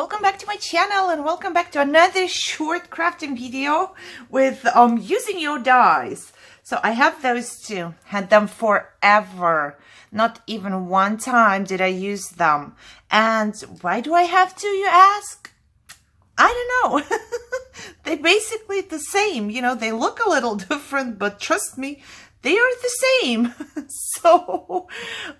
welcome back to my channel and welcome back to another short crafting video with using your dies. So I have those two, had them forever. Not even one time did I use them. And why do I have to, you ask? I don't know. They're basically the same. You know, they look a little different, but trust me, they are the same. So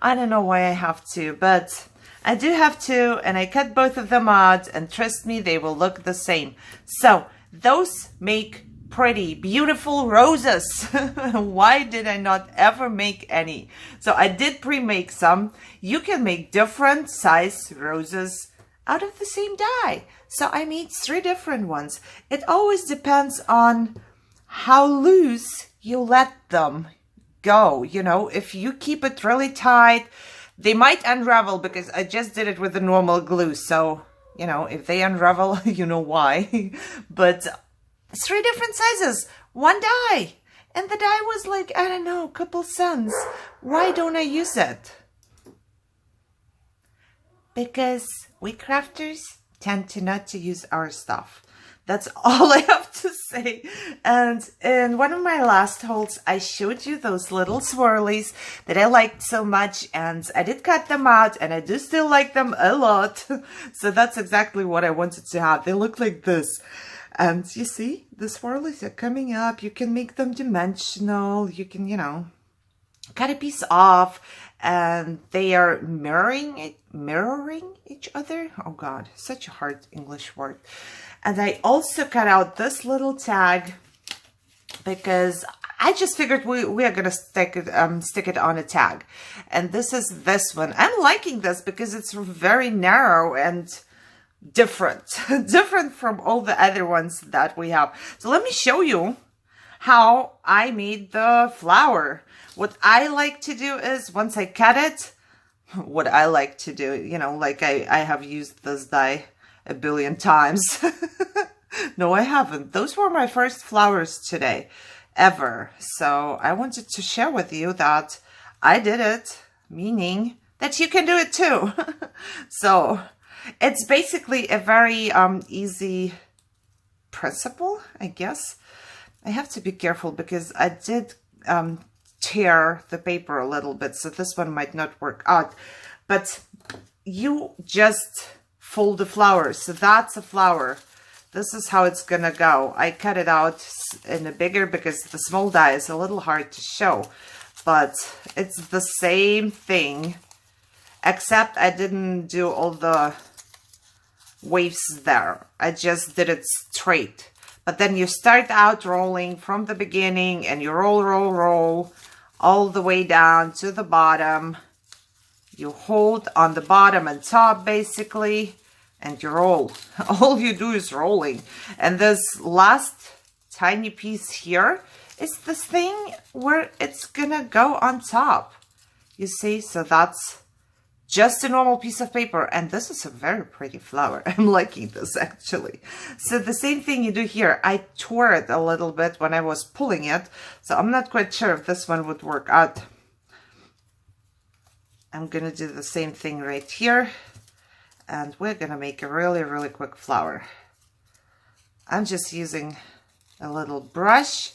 I don't know why I have to, but I do have to, and I cut both of them out, and trust me, they will look the same. So those make pretty, beautiful roses. Why did I not ever make any? So I did pre-make some. You can make different size roses out of the same die. So I made 3 different ones. It always depends on how loose you let them go. You know, if you keep it really tight, they might unravel, because I just did it with the normal glue. So, you know, if they unravel, you know why. But 3 different sizes, 1 die. And the die was like, I don't know, a couple cents. Why don't I use it? Because we crafters tend to not to use our stuff. That's all I have to say. And in one of my last hauls, I showed you those little swirlies that I liked so much, and I did cut them out, and I do still like them a lot. So that's exactly what I wanted to have. They look like this. And you see, the swirlies are coming up. You can make them dimensional. You can, you know, cut a piece off, and they are mirroring each other. Oh God, such a hard English word. And I also cut out this little tag because I just figured we are gonna stick it on a tag. And this is this one. I'm liking this because it's very narrow and different, different from all the other ones that we have. So let me show you how I made the flower. What I like to do is, once I cut it, what I like to do, you know, like I have used this die a billion times. No, I haven't. Those were my first flowers today, ever. So I wanted to share with you that I did it, meaning that you can do it too. So it's basically a very easy principle, I guess. I have to be careful because I did tear the paper a little bit, so this one might not work out. But you just fold the flowers. So that's a flower. This is how it's gonna go. I cut it out in a bigger because the small die is a little hard to show, but it's the same thing, except I didn't do all the waves there. I just did it straight. But then you start out rolling from the beginning, and you roll all the way down to the bottom. You hold on the bottom and top basically, and you roll. All you do is rolling. And this last tiny piece here is this thing where it's gonna go on top. You see, so that's just a normal piece of paper, and this is a very pretty flower. I'm liking this actually. So the same thing you do here. I tore it a little bit when I was pulling it, so I'm not quite sure if this one would work out. I'm gonna do the same thing right here, and we're gonna make a really, really quick flower. I'm just using a little brush.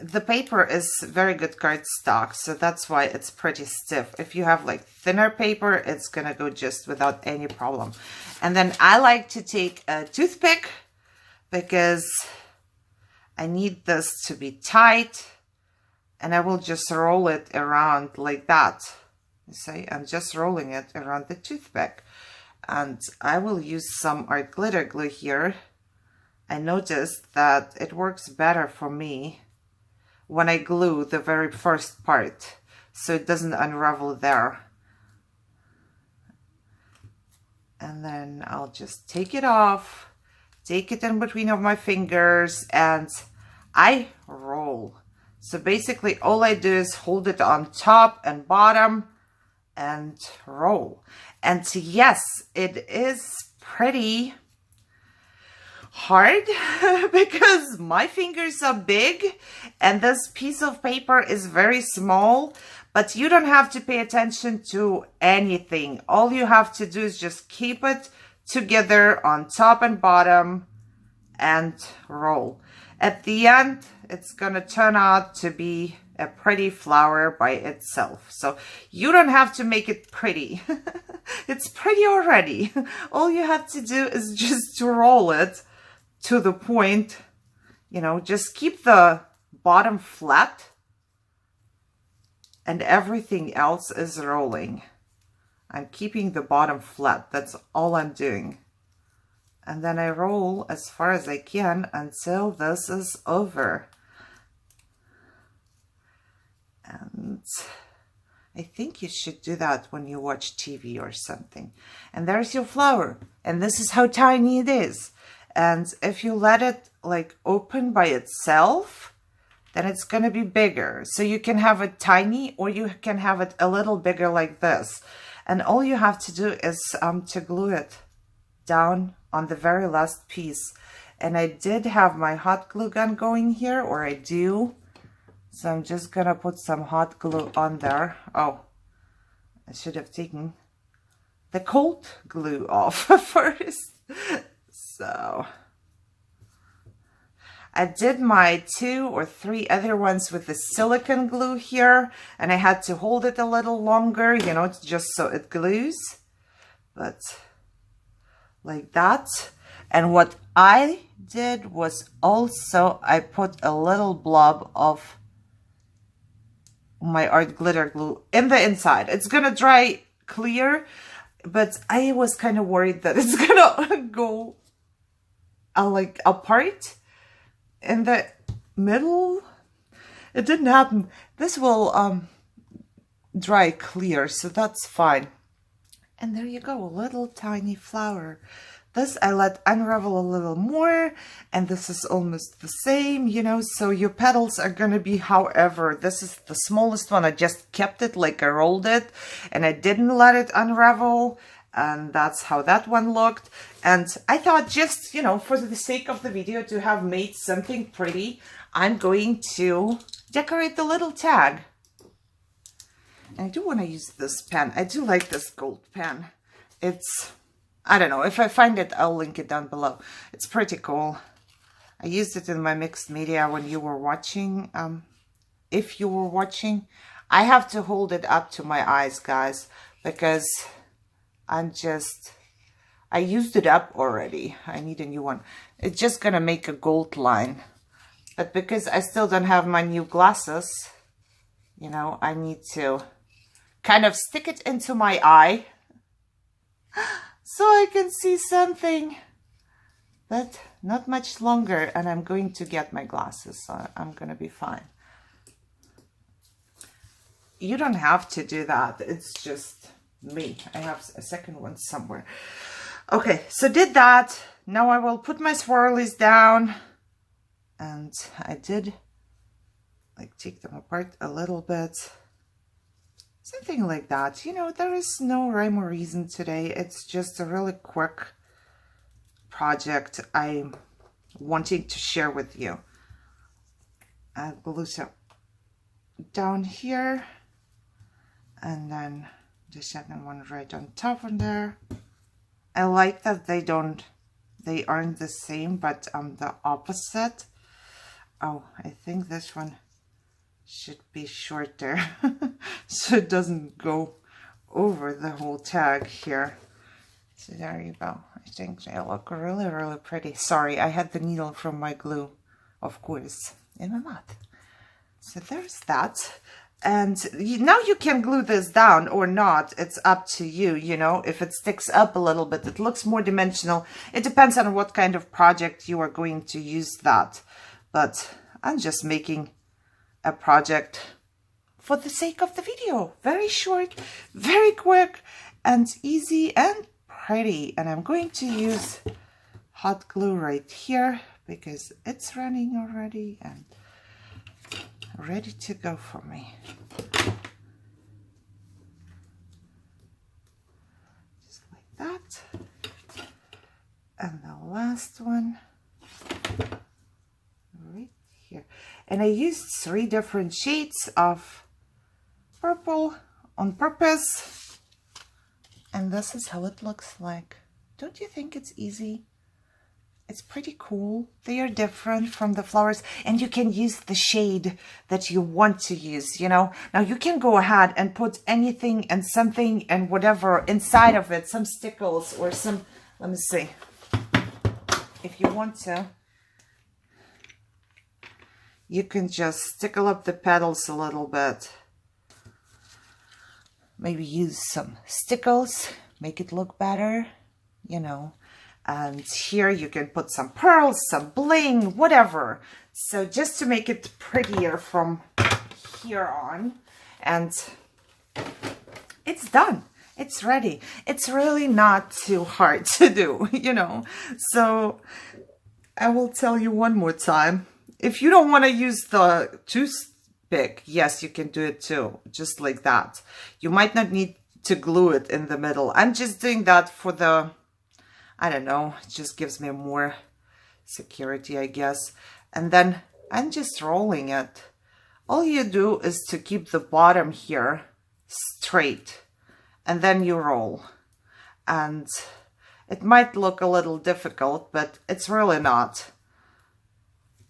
The paper is very good cardstock, so that's why it's pretty stiff. If you have like thinner paper, it's gonna go just without any problem. And then I like to take a toothpick because I need this to be tight, and I will just roll it around like that. You see, I'm just rolling it around the toothpick. And I will use some art glitter glue here. I noticed that it works better for me when I glue the very first part, so it doesn't unravel there. And then I'll just take it off, take it in between of my fingers, and I roll. So basically all I do is hold it on top and bottom and roll. And yes, it is pretty hard because my fingers are big and this piece of paper is very small, but you don't have to pay attention to anything. All you have to do is just keep it together on top and bottom and roll. At the end, it's gonna turn out to be a pretty flower by itself. So you don't have to make it pretty. It's pretty already. All you have to do is just to roll it to the point, you know, just keep the bottom flat and everything else is rolling. I'm keeping the bottom flat. That's all I'm doing. And then I roll as far as I can until this is over. And I think you should do that when you watch TV or something. And there's your flower. And this is how tiny it is. And if you let it like open by itself, then it's going to be bigger. So you can have it tiny or you can have it a little bigger like this. And all you have to do is to glue it down on the very last piece. And I did have my hot glue gun going here, or I do. So I'm just gonna put some hot glue on there. Oh, I should have taken the cold glue off first. So I did my 2 or 3 other ones with the silicone glue here, and I had to hold it a little longer, you know, just so it glues. But like that. And what I did was also I put a little blob of my art glitter glue in the inside. It's gonna dry clear, but I was kind of worried that it's gonna go like apart in the middle. It didn't happen. This will dry clear, so that's fine. And there you go, a little tiny flower. This I let unravel a little more, and this is almost the same, you know, so your petals are gonna be however. This is the smallest one. I just kept it like I rolled it, and I didn't let it unravel, and that's how that one looked. And I thought, just, you know, for the sake of the video, to have made something pretty, I'm going to decorate the little tag. And I do want to use this pen. I do like this gold pen. It's, I don't know, if I find it, I'll link it down below. It's pretty cool. I used it in my mixed media when you were watching. If you were watching, I have to hold it up to my eyes, guys, because I used it up already. I need a new one. It's just gonna make a gold line. But because I still don't have my new glasses, you know, I need to kind of stick it into my eye so I can see something. But not much longer, and I'm going to get my glasses, so I'm gonna be fine. You don't have to do that. It's just me. I have a second one somewhere. Okay, so did that. Now I will put my swirlies down, and I did like take them apart a little bit. Something like that. You know, there is no rhyme or reason today. It's just a really quick project I'm wanting to share with you. I'll glue some down here, and then the second one right on top of there. I like that they aren't the same, but the opposite. Oh, I think this one should be shorter so it doesn't go over the whole tag here. So there you go. I think they look really, really pretty. Sorry, I had the needle from my glue, of course, in my mouth. So there's that. And now you can glue this down or not. It's up to you, you know. If it sticks up a little bit, it looks more dimensional. It depends on what kind of project you are going to use that. But I'm just making a project for the sake of the video. Very short, very quick, and easy and pretty. And I'm going to use hot glue right here because it's running already and ready to go for me. Just like that. And the last one right here. And I used 3 different shades of purple on purpose. And this is how it looks like. Don't you think it's easy? It's pretty cool. They are different from the flowers, and you can use the shade that you want to use, you know. Now you can go ahead and put anything and something and whatever inside of it, some stickles or some, let me see, if you want to. You can just stickle up the petals a little bit. Maybe use some stickles, make it look better, you know. And here you can put some pearls, some bling, whatever. So just to make it prettier from here on. And it's done. It's ready. It's really not too hard to do, you know. So I will tell you one more time. If you don't want to use the toothpick, yes, you can do it too, just like that. You might not need to glue it in the middle. I'm just doing that for the, I don't know, it just gives me more security, I guess. And then I'm just rolling it. All you do is to keep the bottom here straight, and then you roll. And it might look a little difficult, but it's really not.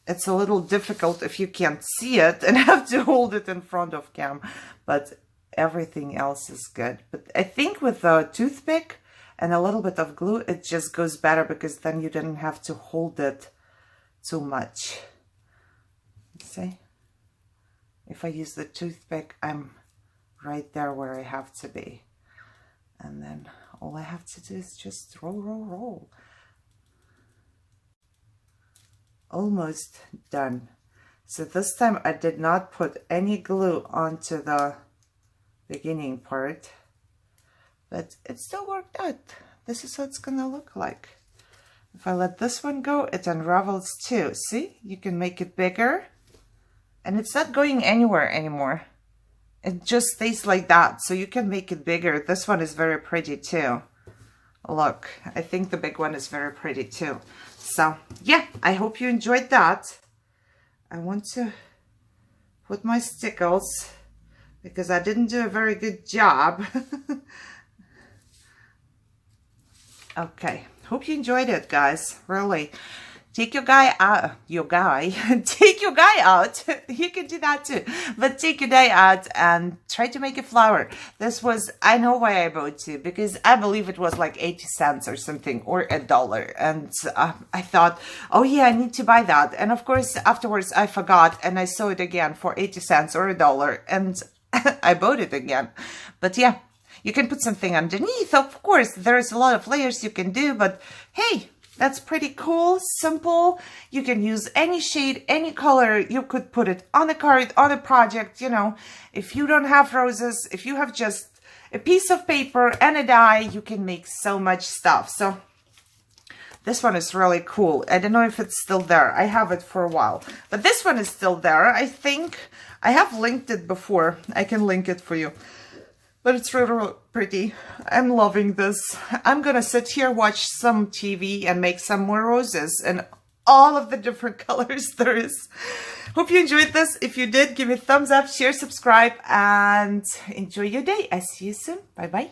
It's a little difficult if you can't see it and have to hold it in front of cam, but everything else is good. But I think with the toothpick and a little bit of glue, it just goes better, because then you didn't have to hold it too much. See? If I use the toothpick, I'm right there where I have to be. And then all I have to do is just roll, roll, roll. Almost done. So this time I did not put any glue onto the beginning part, but it still worked out. This is what it's gonna look like. If I let this one go, it unravels too. See, you can make it bigger, and it's not going anywhere anymore. It just stays like that, so you can make it bigger. This one is very pretty too. Look, I think the big one is very pretty too. So yeah, I hope you enjoyed that. I want to put my stickles, because I didn't do a very good job. Okay, hope you enjoyed it, guys. Really. Take your guy out, take your guy out. You can do that too, but take your guy out and try to make a flower. This was, I know why I bought it, because I believe it was like 80 cents or something, or $1. And I thought, oh yeah, I need to buy that. And of course, afterwards I forgot, and I saw it again for 80 cents or $1, and I bought it again. But yeah, you can put something underneath. Of course, there's a lot of layers you can do, but hey, that's pretty cool, simple. You can use any shade, any color. You could put it on a card, on a project, you know. If you don't have roses, if you have just a piece of paper and a die, you can make so much stuff. So this one is really cool. I don't know if it's still there. I have it for a while, but this one is still there. I think I have linked it before. I can link it for you. But it's really, really pretty. I'm loving this. I'm gonna sit here, watch some TV, and make some more roses and all of the different colors there is. Hope you enjoyed this. If you did, give me a thumbs up, share, subscribe, and enjoy your day. I see you soon. Bye-bye.